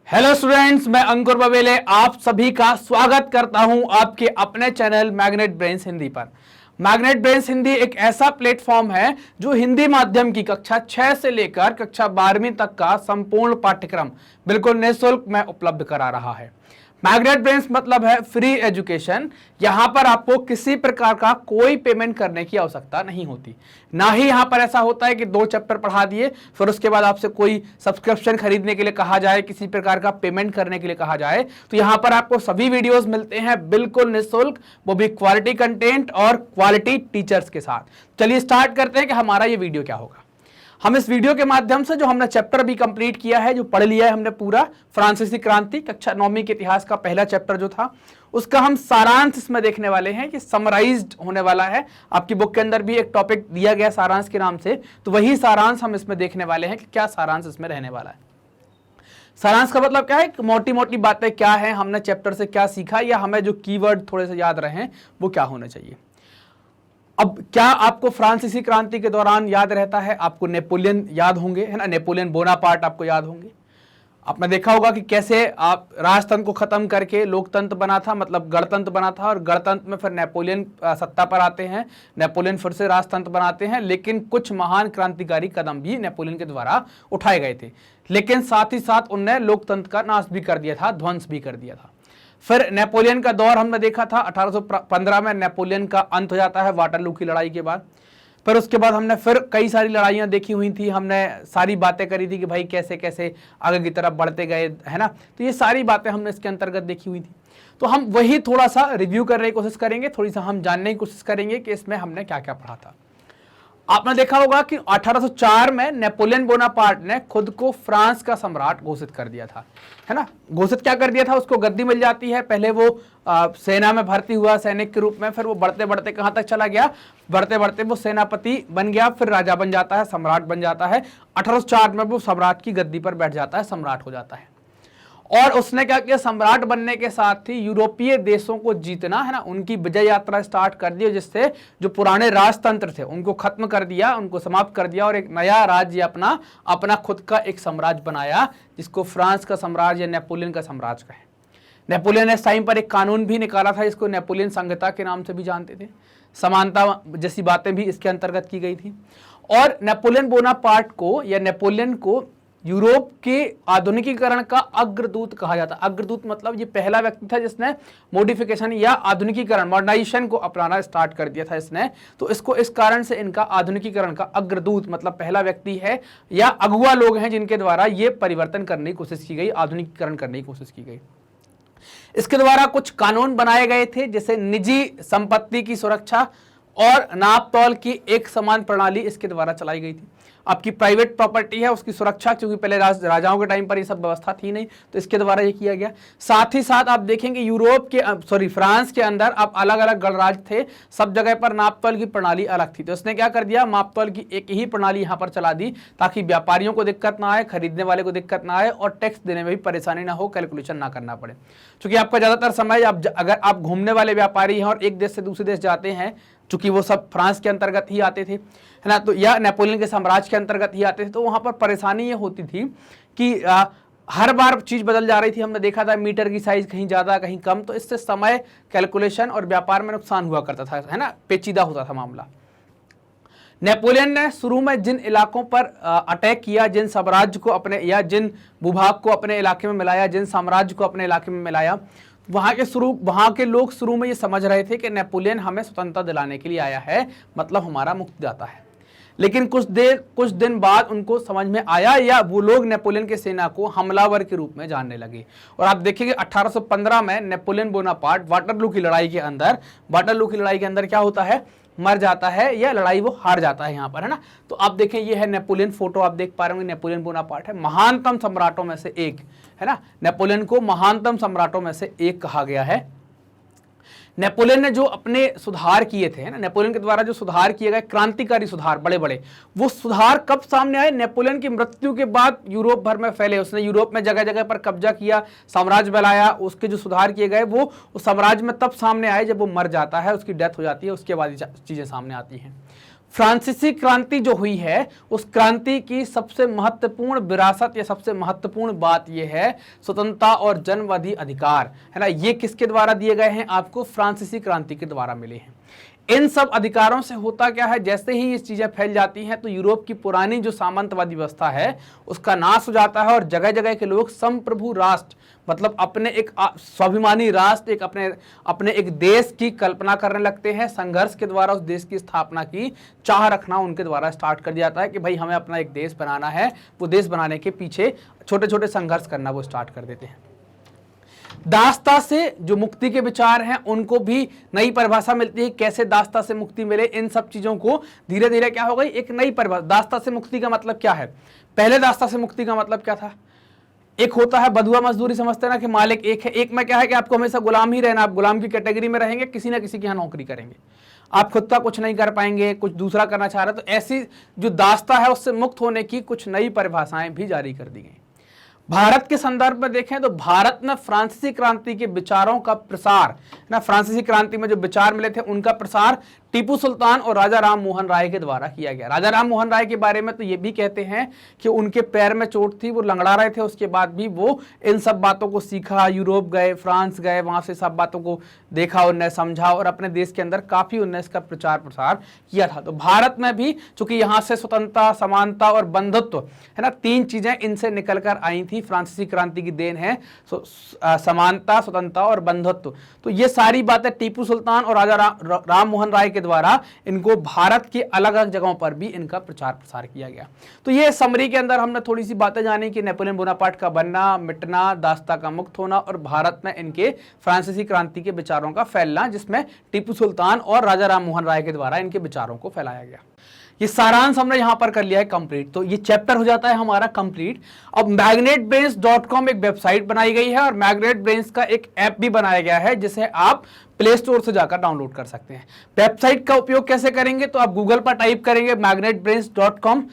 Hello students, मैं अंकुर बबेले आप सभी का स्वागत करता हूं आपके अपने चैनल मैग्नेट ब्रेन्स हिंदी पर। मैग्नेट ब्रेन्स हिंदी एक ऐसा प्लेटफॉर्म है जो हिंदी माध्यम की कक्षा 6 से लेकर कक्षा 12वीं तक का संपूर्ण पाठ्यक्रम बिल्कुल निःशुल्क में उपलब्ध करा रहा है। मैग्नेट ब्रेन्स मतलब है फ्री एजुकेशन। यहां पर आपको किसी प्रकार का कोई पेमेंट करने की आवश्यकता नहीं होती। ना ही यहां पर ऐसा होता है कि 2 चैप्टर पढ़ा दिए फिर उसके बाद आपसे कोई सब्सक्रिप्शन खरीदने के लिए कहा जाए, किसी प्रकार का पेमेंट करने के लिए कहा जाए। तो यहां पर आपको सभी वीडियोस मिलते हैं बिल्कुल निःशुल्क, वो भी क्वालिटी कंटेंट और क्वालिटी टीचर्स के साथ। चलिए स्टार्ट करते हैं कि हमारा ये वीडियो क्या होगा। हम इस वीडियो के माध्यम से जो हमने चैप्टर भी कंप्लीट किया है, जो पढ़ लिया है हमने पूरा फ्रांसीसी क्रांति कक्षा 9वीं के इतिहास का पहला चैप्टर जो था, उसका हम सारांश इसमें देखने वाले हैं कि समराइज्ड होने वाला है। आपकी बुक के अंदर भी एक टॉपिक दिया गया सारांश के नाम से, तो वही सारांश हम इसमें देखने वाले हैं कि क्या सारांश इसमें रहने वाला है। सारांश का मतलब क्या है, मोटी मोटी बातें क्या है, हमने चैप्टर से क्या सीखा, या हमें जो कीवर्ड थोड़े से याद रहे वो क्या होने चाहिए। अब क्या आपको फ्रांसीसी क्रांति के दौरान याद रहता है? आपको नेपोलियन याद होंगे, है ना, नेपोलियन बोनापार्ट आपको याद होंगे। आपने देखा होगा कि कैसे आप राजतंत्र को खत्म करके लोकतंत्र बना था, मतलब गणतंत्र बना था, और गणतंत्र में फिर नेपोलियन सत्ता पर आते हैं, नेपोलियन फिर से राजतंत्र बनाते हैं। लेकिन कुछ महान क्रांतिकारी कदम भी नेपोलियन के द्वारा उठाए गए थे, लेकिन साथ ही साथ उनने लोकतंत्र का नाश भी कर दिया था, ध्वंस भी कर दिया था। फिर नेपोलियन का दौर हमने देखा था, 1815 में नेपोलियन का अंत हो जाता है वाटरलू की लड़ाई के बाद। फिर उसके बाद हमने फिर कई सारी लड़ाइयाँ देखी हुई थी, हमने सारी बातें करी थी कि भाई कैसे कैसे आगे की तरफ बढ़ते गए, है ना। तो ये सारी बातें हमने इसके अंतर्गत देखी हुई थी। तो हम वही थोड़ा सा रिव्यू करने की कोशिश करेंगे, थोड़ी सा हम जानने की कोशिश करेंगे कि इसमें हमने क्या क्या पढ़ा था। आपने देखा होगा कि 1804 में नेपोलियन बोनापार्ट ने खुद को फ्रांस का सम्राट घोषित कर दिया था, है ना। घोषित क्या कर दिया था, उसको गद्दी मिल जाती है। पहले वो सेना में भर्ती हुआ सैनिक के रूप में, फिर वो बढ़ते बढ़ते कहां तक चला गया, बढ़ते बढ़ते वो सेनापति बन गया, फिर राजा बन जाता है, सम्राट बन जाता है। 1804 में वो सम्राट की गद्दी पर बैठ जाता है, सम्राट हो जाता है। और उसने क्या किया, सम्राट बनने के साथ ही यूरोपीय देशों को जीतना, है ना, उनकी विजय यात्रा स्टार्ट कर दी, जिससे जो पुराने राजतंत्र थे उनको खत्म कर दिया, उनको समाप्त कर दिया, और एक नया राज्य अपना खुद का एक साम्राज्य बनाया, जिसको फ्रांस का साम्राज्य या नेपोलियन का साम्राज्य कहे। नेपोलियन ने इस टाइम पर एक कानून भी निकाला था, इसको नेपोलियन संहिता के नाम से भी जानते थे। समानता जैसी बातें भी इसके अंतर्गत की गई थी। और नेपोलियन बोनापार्ट को या नेपोलियन को यूरोप के आधुनिकीकरण का अग्रदूत कहा जाता है। अग्रदूत मतलब ये पहला व्यक्ति था जिसने मॉडिफिकेशन या आधुनिकीकरण, मॉडर्नाइजेशन को अपनाना स्टार्ट कर दिया था इसने। तो इसको इस कारण से इनका आधुनिकीकरण का अग्रदूत मतलब पहला व्यक्ति है, या अगुआ लोग हैं जिनके द्वारा ये परिवर्तन करने की कोशिश की गई, आधुनिकीकरण करने की कोशिश की गई। इसके द्वारा कुछ कानून बनाए गए थे, जैसे निजी संपत्ति की सुरक्षा और नाप तौल की एक समान प्रणाली इसके द्वारा चलाई गई थी। आपकी प्राइवेट प्रॉपर्टी है उसकी सुरक्षा, क्योंकि पहले राजाओं के टाइम पर ये सब व्यवस्था थी नहीं, तो इसके द्वारा ये किया गया। साथ ही साथ आप देखेंगे फ्रांस के अंदर अब अलग अलग गणराज्य थे, सब जगह पर नापतोल की प्रणाली अलग थी। तो इसने क्या कर दिया, मापतोल की एक ही प्रणाली यहाँ पर चला दी, ताकि व्यापारियों को दिक्कत ना आए, खरीदने वाले को दिक्कत ना आए, और टैक्स देने में भी परेशानी ना हो, कैलकुलेशन ना करना पड़े। क्योंकि आपका ज्यादातर समय अगर आप घूमने वाले व्यापारी हैं और एक देश से दूसरे देश जाते हैं, चूंकि वो सब फ्रांस के अंतर्गत ही आते थे, है ना, तो या नेपोलियन के साम्राज्य के अंतर्गत ही आते थे, तो वहां पर परेशानी ये होती थी कि हर बार चीज बदल जा रही थी। हमने देखा था मीटर की साइज कहीं ज्यादा कहीं कम, तो इससे समय, कैलकुलेशन और व्यापार में नुकसान हुआ करता था, है ना, पेचीदा होता था मामला। नेपोलियन ने शुरू में जिन इलाकों पर अटैक किया, जिन साम्राज्य को अपने या जिन भूभाग को अपने इलाके में मिलाया, जिन साम्राज्य को अपने इलाके में मिलाया, वहां के लोग शुरू में ये समझ रहे थे कि नेपोलियन हमें स्वतंत्रता दिलाने के लिए आया है, मतलब हमारा मुक्तिदाता है। लेकिन कुछ दिन बाद उनको समझ में आया, या वो लोग नेपोलियन की सेना को हमलावर के रूप में जानने लगे। और आप देखेंगे 1815 में नेपोलियन बोनापार्ट वाटरलू की लड़ाई के अंदर क्या होता है, मर जाता है, या लड़ाई वो हार जाता है यहाँ पर, है ना। तो आप देखें ये है नेपोलियन, फोटो आप देख पा रहे होंगे, नेपोलियन बोनापार्ट है, महानतम सम्राटों में से एक, है ना। नेपोलियन को महानतम सम्राटों में से एक कहा गया है। नेपोलियन ने जो अपने सुधार किए थे ना, नेपोलियन के द्वारा जो सुधार किए गए क्रांतिकारी सुधार बड़े बड़े, वो सुधार कब सामने आए, नेपोलियन की मृत्यु के बाद यूरोप भर में फैले। उसने यूरोप में जगह जगह पर कब्जा किया, साम्राज्य बनाया, उसके जो सुधार किए गए वो उस साम्राज्य में तब सामने आए जब वो मर जाता है, उसकी डेथ हो जाती है, उसके बाद चीजें सामने आती हैं। फ्रांसीसी क्रांति जो हुई है उस क्रांति की सबसे महत्वपूर्ण विरासत या सबसे महत्वपूर्ण बात यह है स्वतंत्रता और जन्मसिद्ध अधिकार, है ना। ये किसके द्वारा दिए गए हैं? आपको फ्रांसीसी क्रांति के द्वारा मिले हैं। इन सब अधिकारों से होता क्या है, जैसे ही ये चीजें फैल जाती हैं तो यूरोप की पुरानी जो सामंतवादी व्यवस्था है उसका नाश हो जाता है और जगह जगह के लोग संप्रभु राष्ट्र, मतलब अपने एक स्वाभिमानी राष्ट्र, एक अपने एक देश की कल्पना करने लगते हैं। संघर्ष के द्वारा उस देश की स्थापना की चाह रखना उनके द्वारा स्टार्ट कर दिया जाता है कि भाई हमें अपना एक देश बनाना है। वो देश बनाने के पीछे छोटे छोटे संघर्ष करना वो स्टार्ट कर देते हैं। दासता से जो मुक्ति के विचार हैं उनको भी नई परिभाषा मिलती है। कैसे दासता से मुक्ति मिले, इन सब चीजों को धीरे धीरे क्या हो गई, एक नई परिभाषा। दासता से मुक्ति का मतलब क्या है? पहले दासता से मुक्ति का मतलब क्या था? एक होता है बंधुआ मजदूरी, समझते ना कि मालिक एक है। एक में क्या है कि आपको हमेशा गुलाम ही रहना, आप गुलाम की कैटेगरी में रहेंगे, किसी ना किसी की यहाँ नौकरी करेंगे, आप खुद का कुछ नहीं कर पाएंगे, कुछ दूसरा करना चाह रहे। तो ऐसी जो दासता है उससे मुक्त होने की कुछ नई परिभाषाएं भी जारी कर दी गई। भारत के संदर्भ में देखें तो भारत में फ्रांसीसी क्रांति के विचारों का प्रसार ना, फ्रांसीसी क्रांति में जो विचार मिले थे उनका प्रसार टीपू सुल्तान और राजा राम मोहन राय के द्वारा किया गया। राजा राम मोहन राय के बारे में तो ये भी कहते हैं कि उनके पैर में चोट थी, वो लंगड़ा रहे थे, उसके बाद भी वो इन सब बातों को सीखा, यूरोप गए, फ्रांस गए, वहां से सब बातों को देखा, उन्हें समझा और अपने देश के अंदर काफी उन्हें इसका प्रचार प्रसार किया था। तो भारत में भी चूंकि यहाँ से स्वतंत्रता, समानता और बंधुत्व, है ना, तीन चीजें इनसे निकल कर आई थी, फ्रांसीसी क्रांति की देन है। समानता, स्वतंत्रता और बंधुत्व। तो ये सारी बातें टीपू सुल्तान और राजा राम मोहन राय के द्वारा इनको भारत की अलग अलग जगहों पर भी इनका प्रचार प्रसार किया गया। तो ये समरी के अंदर हमने थोड़ी सी बातें जानी कि नेपोलियन बोनापार्ट का बनना, मिटना, दासता का मुक्त होना और भारत में इनके फ्रांसीसी क्रांति के विचारों का फैलना, जिसमें टीपू सुल्तान और राजा राम मोहन राय के द्वारा इनके विचारों को फैलाया गया। ये सारांश हमने यहां पर कर लिया है कंप्लीट। तो ये चैप्टर हो जाता है हमारा कंप्लीट। अब magnetbrains.com एक वेबसाइट बनाई गई है और मैग्नेट ब्रेन्स का एक ऐप भी बनाया गया है जिसे आप प्ले स्टोर से जाकर डाउनलोड कर सकते हैं। वेबसाइट का उपयोग कैसे करेंगे? तो आप गूगल पर टाइप करेंगे magnetbrains.com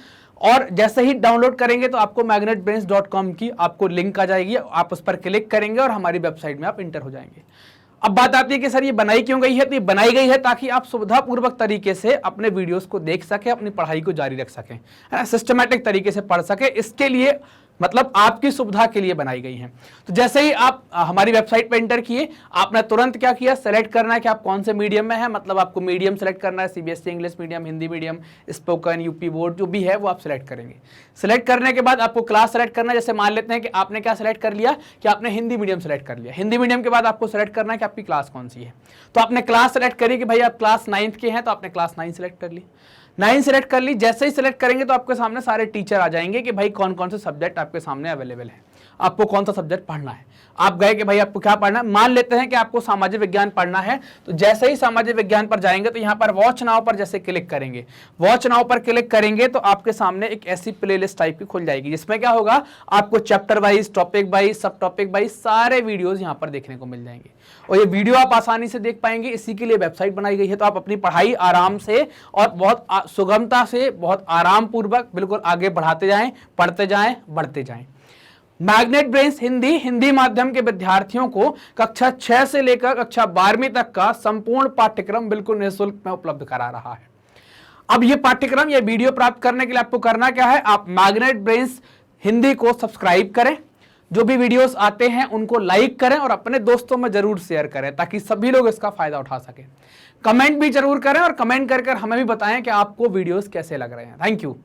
और जैसे ही डाउनलोड करेंगे तो आपको magnetbrains.com की आपको लिंक आ जाएगी, आप उस पर क्लिक करेंगे और हमारी वेबसाइट में आप इंटर हो जाएंगे। अब बात आती है कि सर ये बनाई क्यों गई है? तो ये बनाई गई है ताकि आप सुविधापूर्वक तरीके से अपने वीडियोस को देख सकें, अपनी पढ़ाई को जारी रख सकें, है ना, सिस्टमैटिक तरीके से पढ़ सकें। इसके लिए मतलब आपकी सुविधा के लिए बनाई गई है। तो जैसे ही आप हमारी वेबसाइट पर एंटर किए, आपने तुरंत क्या किया, सेलेक्ट करना है कि आप कौन से मीडियम में है। मतलब आपको मीडियम सेलेक्ट करना है, CBSE English medium, Hindi medium, spoken, UP board, जो भी है वो आप सेलेक्ट करेंगे। सेलेक्ट करने के बाद आपको क्लास सेलेक्ट करना है। जैसे मान लेते हैं कि आपने क्या सेलेक्ट कर लिया कि आपने हिंदी मीडियम सेलेक्ट कर लिया। हिंदी मीडियम के बाद आपको सेलेक्ट करना है कि आपकी क्लास कौन सी है। तो आपने क्लास सेलेक्ट करी कि भाई आप क्लास 9th के हैं, तो आपने क्लास 9 सेलेक्ट कर ली। 9 सेलेक्ट कर ली। जैसे ही सेलेक्ट करेंगे तो आपके सामने सारे टीचर आ जाएंगे कि भाई कौन कौन से सब्जेक्ट आपके सामने अवेलेबल है, आपको कौन सा सब्जेक्ट पढ़ना है। आप गए कि भाई आपको क्या पढ़ना है, मान लेते हैं कि आपको सामाजिक विज्ञान पढ़ना है। तो जैसे ही सामाजिक विज्ञान पर जाएंगे तो यहाँ पर वॉच नाउ पर जैसे क्लिक करेंगे, वॉच नाउ पर क्लिक करेंगे तो आपके सामने एक ऐसी प्लेलिस्ट टाइप की खुल जाएगी जिसमें क्या होगा, आपको चैप्टर वाइज, टॉपिक वाइज, सब टॉपिक वाइज सारे वीडियोज यहाँ पर देखने को मिल जाएंगे और ये वीडियो आप आसानी से देख पाएंगे। इसी के लिए वेबसाइट बनाई गई है। तो आप अपनी पढ़ाई आराम से और बहुत सुगमता से, बहुत आराम पूर्वक बिल्कुल आगे बढ़ाते जाएं, पढ़ते जाएं, बढ़ते जाएं। मैग्नेट ब्रेन्स हिंदी माध्यम के विद्यार्थियों को कक्षा 6 से लेकर कक्षा 12वीं तक का संपूर्ण पाठ्यक्रम बिल्कुल निःशुल्क में उपलब्ध करा रहा है। अब ये पाठ्यक्रम, ये वीडियो प्राप्त करने के लिए आपको करना क्या है, आप मैग्नेट ब्रेन्स हिंदी को सब्सक्राइब करें, जो भी वीडियोस आते हैं उनको लाइक करें और अपने दोस्तों में जरूर शेयर करें ताकि सभी लोग इसका फायदा उठा सकें। कमेंट भी जरूर करें और कमेंट कर हमें भी बताएं कि आपको वीडियोस कैसे लग रहे हैं। Thank you.